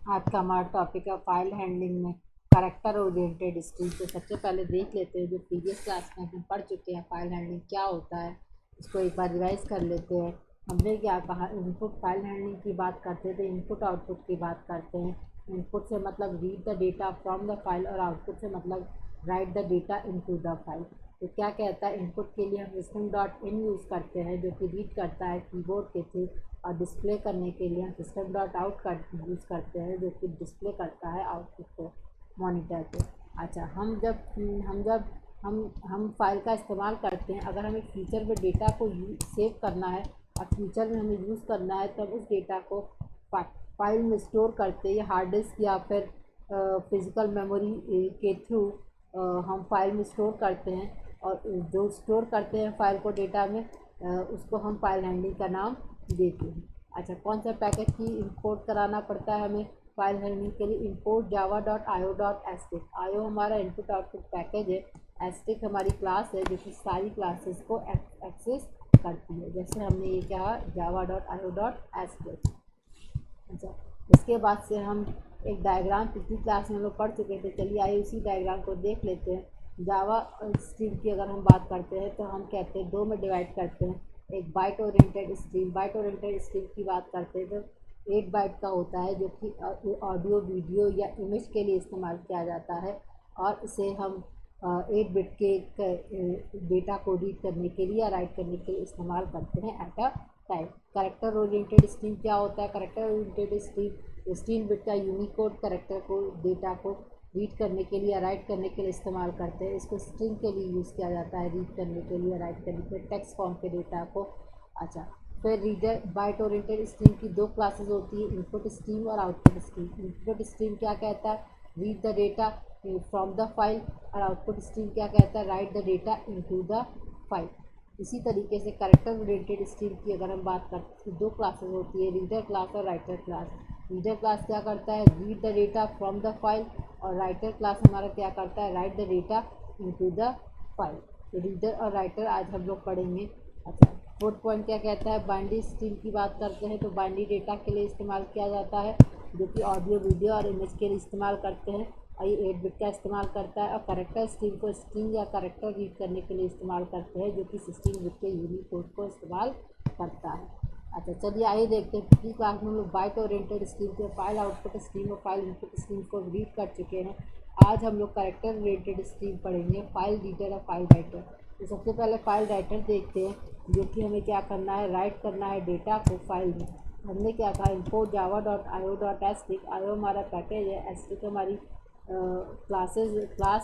आज का हमारा टॉपिक है फाइल हैंडलिंग में कैरेक्टर ओरिएंटेड स्ट्रीम। तो सबसे पहले देख लेते हैं जो प्रीवियस क्लास में हम पढ़ चुके हैं फाइल हैंडलिंग क्या होता है, इसको एक बार रिवाइज कर लेते हैं। हमने क्या कहा, इनपुट फाइल हैंडलिंग की बात करते थे, इनपुट आउटपुट की बात करते हैं। इनपुट से मतलब read the data from the file और आउटपुट से मतलब right the data into the file. तो क्या कहता है, इनपुट के लिए हम सिस्टम डॉट इन यूज़ करते हैं जो कि रीड करता है कीबोर्ड के थ्रू, और डिस्प्ले करने के लिए हम सिस्टम डॉट आउट यूज़ करते हैं जो कि डिस्प्ले करता है आउटपुट को मॉनिटर पे। अच्छा, हम फाइल का इस्तेमाल करते हैं अगर हमें फ्यूचर में डेटा को सेव करना है और फ्यूचर में हमें यूज़ करना है, तब उस डेटा को फाइल में स्टोर करते हैं या हार्ड डिस्क या फिर फिज़िकल मेमोरी के थ्रू हम फाइल में स्टोर करते हैं। और जो स्टोर करते हैं फाइल को डेटा में, उसको हम फाइल हैंडलिंग का नाम देते हैं। अच्छा, कौन सा पैकेज की इंपोर्ट कराना पड़ता है हमें फाइल हैंडलिंग के लिए? Import java.io.astic। आयो हमारा इनपुट आउटपुट पैकेज है, एस्टिक हमारी क्लास है जो कि सारी क्लासेस को एक्सेस करती है। जैसे हमने ये कहा java.io.astic। अच्छा, इसके बाद से हम एक डायग्राम पिछली क्लास में हम लोग पढ़ चुके थे, चलिए आइए उसी डायग्राम को देख लेते हैं। जावा स्ट्रीम की अगर हम बात करते हैं तो हम कहते हैं दो में डिवाइड करते हैं, एक byte oriented stream. Byte oriented stream की बात करते हैं तो 8 बाइट का होता है जो कि ऑडियो वीडियो या इमेज के लिए इस्तेमाल किया जाता है, और इसे हम 8 बिट के डेटा को रीड करने के लिए या राइट करने के लिए इस्तेमाल करते हैं at a time. Character oriented stream क्या होता है? कैरेक्टर ओरिएंटेड स्ट्रीम 16 बिट का यूनिकोड कैरेक्टर को डेटा को रीड करने के लिए या राइट करने के लिए इस्तेमाल करते हैं। इसको स्ट्रिंग के लिए यूज़ किया जाता है, रीड करने के लिए, राइट करने के लिए, टेक्स्ट फॉर्म के डेटा को। अच्छा, फिर रीडर बाइट ओरिएंटेड स्ट्रीम की दो क्लासेस होती है, इनपुट स्ट्रीम और आउटपुट स्ट्रीम। इनपुट स्ट्रीम क्या कहता है? Read the data from the file, और आउटपुट स्ट्रीम क्या कहता है? Right the data into the file. इसी तरीके से कैरेक्टर ओरिएंटेड स्ट्रीम की अगर हम बात करते हैं, दो क्लासेस होती है, रीडर क्लास और राइटर क्लास। रीडर क्लास क्या करता है? Read the data from the file, और राइटर क्लास हमारा क्या करता है? Right the data into the file. तो रीडर और राइटर आज हम लोग पढ़ेंगे। अच्छा, फोर्थ पॉइंट क्या कहता है? बाइनरी स्ट्रीम की बात करते हैं तो बाइनरी डेटा के लिए इस्तेमाल किया जाता है जो कि ऑडियो वीडियो और इमेज के लिए इस्तेमाल करते हैं, और ये 8 बिट का इस्तेमाल करता है। और कैरेक्टर स्ट्रीम को स्ट्रिंग या कैरेक्टर रीड करने के लिए इस्तेमाल करते हैं जो कि 16 बिट के यूनिकोड को इस्तेमाल करता है। अच्छा, चलिए आइए देखते हैं। पिछली क्लास में हम लोग बाइट ओरिएंटेड स्ट्रीम के फाइल आउटपुट स्ट्रीम और फाइल इनपुट स्ट्रीम को रीड कर चुके हैं। आज हम लोग कैरेक्टर ओरिएंटेड स्ट्रीम पढ़ेंगे, फाइल रीडर और फाइल राइटर। तो सबसे पहले फाइल राइटर देखते हैं, जो कि हमें क्या करना है? राइट करना है डेटा को फाइल में। हमने क्या कहा? Import java.io.astic। आयो हमारा पैकेज है, एस्टिक हमारी क्लास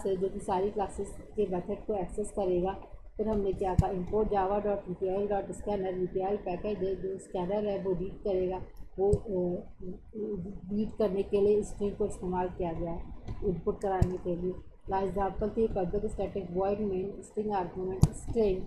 है जो कि सारी क्लासेस के मेथड को एक्सेस करेगा। फिर हमने क्या कहा? Import java.vpl.scanner। vpl पैकेज है जो स्कैनर है वो रीड करेगा, वो रीड करने के लिए स्ट्रिंग को इस्तेमाल किया गया है इनपुट कराने के लिए। लाइक एग्जाम्पल थी public static void main string argument string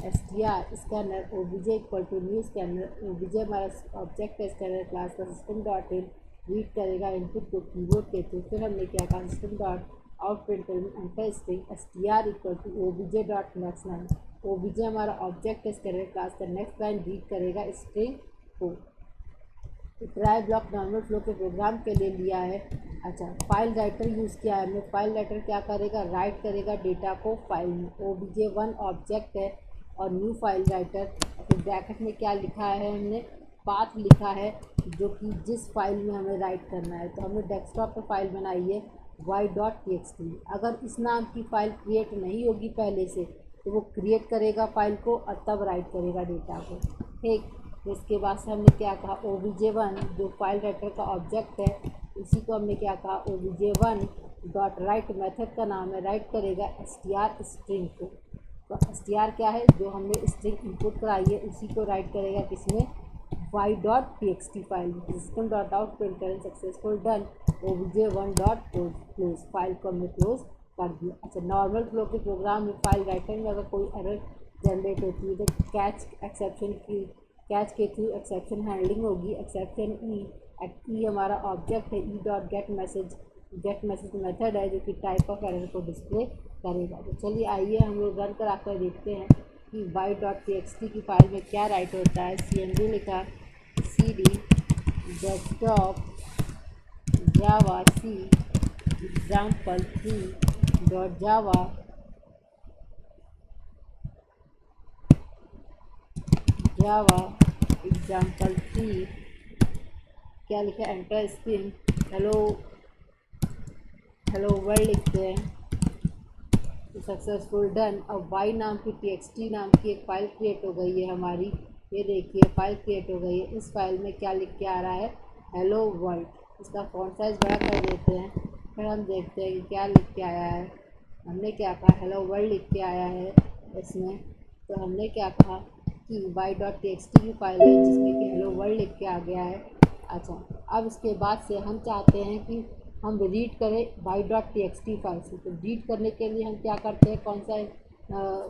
str scanner obj equal to new scanner. obj हमारा ऑब्जेक्ट है स्कैनर क्लास का, सिस्टम डॉट इन रीड करेगा इनपुट को कीबोर्ड के थ्रू। फिर हमने क्या कहा? System dot out print enter string str equal to obj dot next line. obj हमारा ऑब्जेक्ट है स्कैनर क्लास का, नेक्स्ट लाइन रीड करेगा स्ट्रिंग को। ट्राई ब्लॉक नॉर्मल फ्लो के प्रोग्राम के लिए लिया है। अच्छा, फाइल राइटर यूज़ किया है हमने। फाइल राइटर क्या करेगा? राइट करेगा डेटा को फाइल में। obj1 ऑब्जेक्ट है और न्यू फाइल राइटर। फिर ब्रैकेट में क्या लिखा है हमने? पाथ लिखा है जो कि जिस फाइल में हमें राइट करना है। तो हमने डेस्कटॉप पर फाइल बनाई है y.txt। अगर इस नाम की फ़ाइल क्रिएट नहीं होगी पहले से तो वो क्रिएट करेगा फाइल को और तब राइट करेगा डेटा को, ठीक। तो इसके बाद से हमने क्या कहा? obj1 जो फाइल राइटर का ऑब्जेक्ट है, इसी को हमने क्या कहा? obj1 डॉट राइट मेथड का नाम है, राइट करेगा str स्ट्रिंग को। तो str क्या है? जो हमने स्ट्रिंग इनपुट कराई है उसी को राइट करेगा किसमें? y.txt फाइल में। सिस्टम डॉट आउट प्रिंट करें successful done, obj1 dot close, file को हमने क्लोज कर दिया। अच्छा, नॉर्मल फ्लो के प्रोग्राम में फाइल राइटर में अगर कोई एरर जनरेट होती है तो कैच के थ्रू एक्सेप्शन हैंडलिंग होगी। एक्सेप्शन ई हमारा ऑब्जेक्ट है, E dot gate message method है जो कि टाइप ऑफ एरर को डिस्प्ले करेगा। तो चलिए आइए हम लोग रन करा कर देखते हैं कि y.txt की फाइल में क्या राइट होता है। cmd लिखा, cd डेस्कटॉप जावा सी example3 डॉट जावा example3 क्या लिखा है, एंटर स्क्रीन हेलो वर्ल्ड लिखते हैं, सक्सेसफुल डन। अब वाई नाम की txt नाम की एक फ़ाइल क्रिएट हो गई है हमारी, ये देखिए फ़ाइल क्रिएट हो गई है। इस फाइल में क्या लिख के आ रहा है, हेलो वर्ल्ड। इसका फॉन्ट साइज बड़ा कर देते हैं, फिर हम देखते हैं कि क्या लिख के आया है। हमने क्या कहा, हेलो वर्ल्ड लिख के आया है इसमें, तो हमने क्या कहा कि y.txt की फाइल है जिसमें कि हेलो वर्ल्ड लिख के आ गया है। अच्छा, अब इसके बाद से हम चाहते हैं कि हम रीड करें y.txt फाइल से, तो रीड करने के लिए हम क्या करते हैं, कौन सा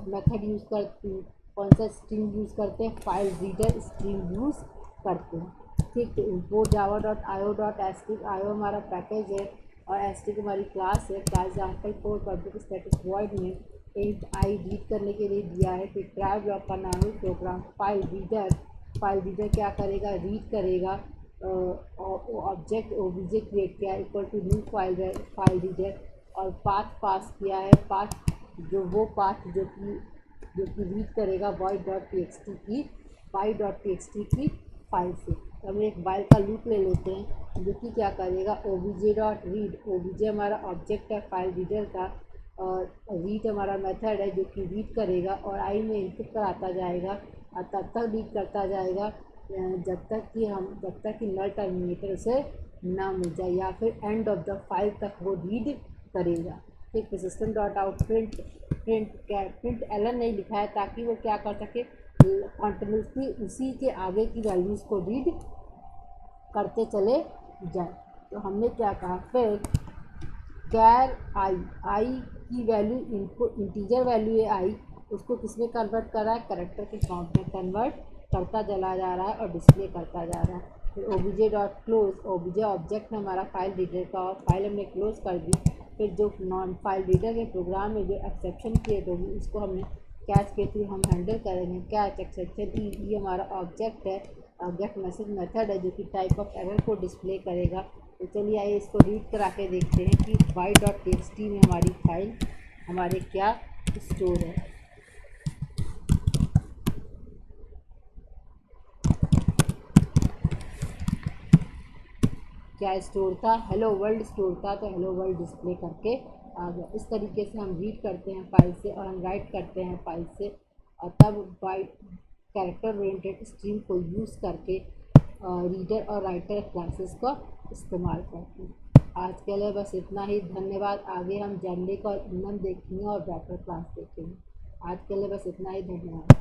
मेथड यूज़ करते हैं, कौन सा स्ट्रिंग यूज़ करते हैं, फाइल रीडर स्ट्रिंग यूज़ करते हैं। ठीक, तो import java.io हमारा पैकेज है और एस्टिक हमारी क्लास है। क्लास एग्जाम्पल4 पब्लिक स्टैटिक वॉइड में इंट आई रीड करने के लिए दिया है। फिर ट्राई ब्लॉक का नाम है प्रोग्राम। फाइल रीडर क्या करेगा, रीड करेगा ऑब्जेक्ट ओबीजे क्रिएट किया equal to new file reader, और पाथ पास किया है, पाथ वो पाथ जो कि रीड करेगा y.txt की फाइल से। तो हम एक वाइल का लूप ले लेते हैं जो कि क्या करेगा, obj.read, obj हमारा ऑब्जेक्ट है फाइल रीडर का, और रीड हमारा मेथड है जो कि रीड करेगा और आई में इनपुट कराता जाएगा और तब तक रीड करता जाएगा जब तक कि नल टर्मिनेटर उसे ना मिल जाए या फिर एंड ऑफ द फाइल तक वो रीड करेगा। ठीक, system dot out println नहीं लिखा है ताकि वो क्या कर सके, कॉन्टिन्यूसली उसी के आगे की वैल्यूज़ को रीड करते चले जाए। तो हमने क्या कहा, फिर कैर आई की वैल्यू इंटीजर वैल्यू है आई, उसको किसमें कन्वर्ट कर रहा है, कैरेक्टर के फॉर्म में कन्वर्ट करता चला जा रहा है और डिस्प्ले करता जा रहा है। फिर obj.close, obj ऑब्जेक्ट है हमारा फाइल रीडर का और फाइल हमने क्लोज कर दी। फिर जो नॉन फाइल रीडर के प्रोग्राम में जो एक्सेप्शन क्रिएट होगी उसको हमने कैच के थ्रू हम हैंडल करेंगे। कैच एक्सेप्शन ये हमारा ऑब्जेक्ट है, ऑब्जेक्ट मैसेज मेथड है जो कि टाइप ऑफ एरर को डिस्प्ले करेगा। तो चलिए आइए इसको रीड करा के देखते हैं कि y.txt में हमारी फाइल हमारे क्या स्टोर है। क्या स्टोर था, हेलो वर्ल्ड स्टोर था, तो हेलो वर्ल्ड डिस्प्ले करके आ गया। इस तरीके से हम रीड करते हैं फाइल से और हम राइट करते हैं फाइल से, और तब बाई कैरेक्टर ओरिएंटेड स्ट्रीम को यूज़ करके रीडर और राइटर क्लासेस का इस्तेमाल करते हैं। आज के लिए बस इतना ही, धन्यवाद। आगे हम जेनेरिक और इनम देखेंगे और वेक्टर क्लास देखेंगे। आज के लिए बस इतना ही, धन्यवाद।